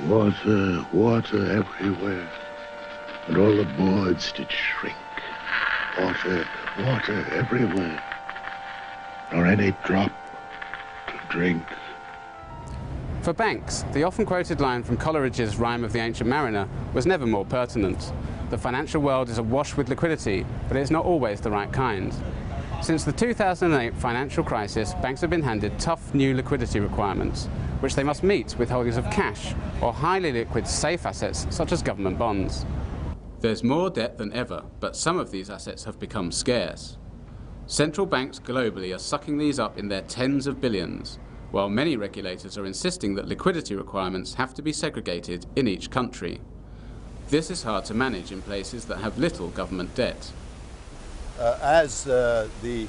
Water, water everywhere, and all the boards did shrink. Water, water everywhere, nor any drop to drink. For banks, the often quoted line from Coleridge's Rime of the Ancient Mariner was never more pertinent. The financial world is awash with liquidity, but it's not always the right kind. Since the 2008 financial crisis, banks have been handed tough new liquidity requirements, which they must meet with holdings of cash or highly liquid safe assets such as government bonds. There's more debt than ever, but some of these assets have become scarce. Central banks globally are sucking these up in their tens of billions, while many regulators are insisting that liquidity requirements have to be segregated in each country. This is hard to manage in places that have little government debt. As the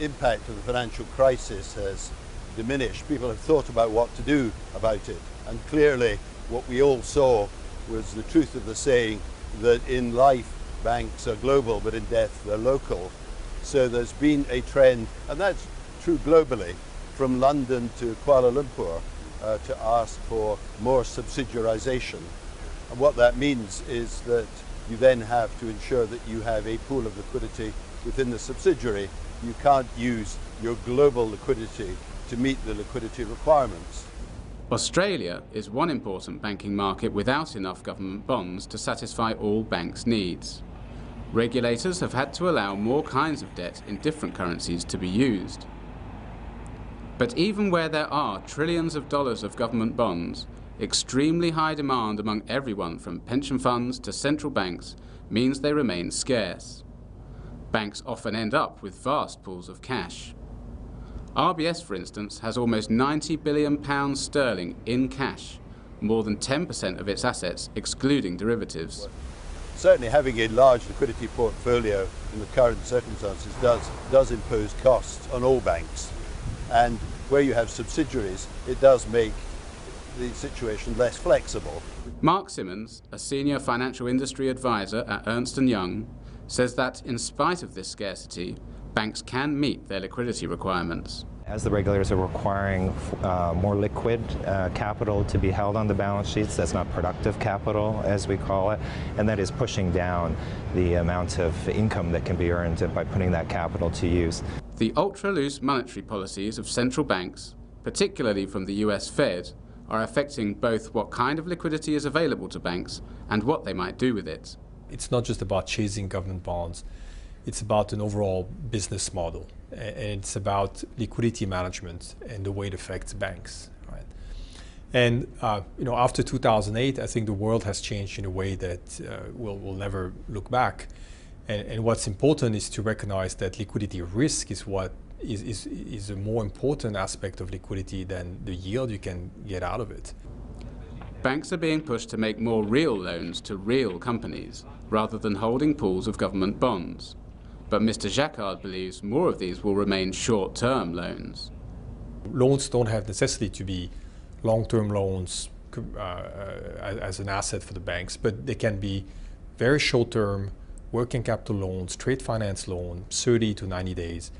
impact of the financial crisis has diminished, people have thought about what to do about it. And clearly what we all saw was the truth of the saying that in life banks are global, but in death they're local. So there's been a trend, and that's true globally, from London to Kuala Lumpur to ask for more subsidiarization. And what that means is that you then have to ensure that you have a pool of liquidity within the subsidiary. You can't use your global liquidity to meet the liquidity requirements. Australia is one important banking market without enough government bonds to satisfy all banks' needs. Regulators have had to allow more kinds of debt in different currencies to be used. But even where there are trillions of dollars of government bonds, extremely high demand among everyone from pension funds to central banks means they remain scarce. Banks often end up with vast pools of cash. RBS, for instance, has almost £90 billion sterling in cash, more than 10% of its assets excluding derivatives. Certainly having a large liquidity portfolio in the current circumstances does impose costs on all banks. And where you have subsidiaries, it does make the situation less flexible. Mark Simmons, a senior financial industry advisor at Ernst & Young, says that in spite of this scarcity, banks can meet their liquidity requirements. As the regulators are requiring more liquid capital to be held on the balance sheets, that's not productive capital, as we call it, and that is pushing down the amount of income that can be earned by putting that capital to use. The ultra-loose monetary policies of central banks, particularly from the US Fed, are affecting both what kind of liquidity is available to banks and what they might do with it. It's not just about chasing government bonds. It's about an overall business model, and it's about liquidity management and the way it affects banks. Right? And after 2008, I think the world has changed in a way that we'll never look back. And what's important is to recognize that liquidity risk is what is a more important aspect of liquidity than the yield you can get out of it. Banks are being pushed to make more real loans to real companies, rather than holding pools of government bonds. But Mr. Jacquard believes more of these will remain short-term loans. Loans don't have necessity to be long-term loans as an asset for the banks, but they can be very short-term working capital loans, trade finance loans, 30 to 90 days.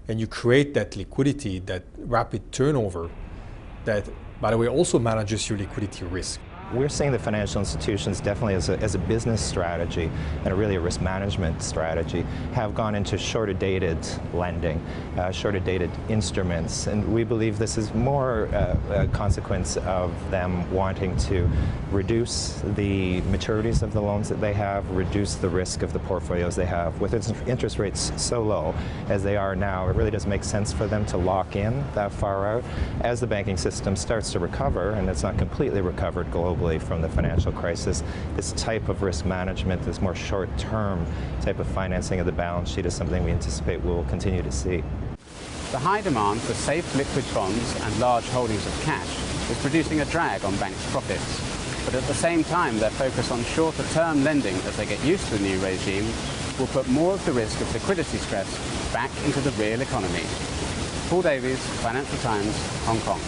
And you create that liquidity, that rapid turnover that, by the way, also manages your liquidity risk. We're seeing the financial institutions definitely as a business strategy and really a risk management strategy have gone into shorter dated lending, shorter dated instruments, and we believe this is more a consequence of them wanting to reduce the maturities of the loans that they have, reduce the risk of the portfolios they have. With interest rates so low as they are now, it really doesn't make sense for them to lock in that far out. As the banking system starts to recover, and it's not completely recovered globally from the financial crisis, this type of risk management, this more short-term type of financing of the balance sheet is something we anticipate we will continue to see. The high demand for safe liquid bonds and large holdings of cash is producing a drag on banks' profits. But at the same time, their focus on shorter-term lending as they get used to the new regime will put more of the risk of liquidity stress back into the real economy. Paul Davies, Financial Times, Hong Kong.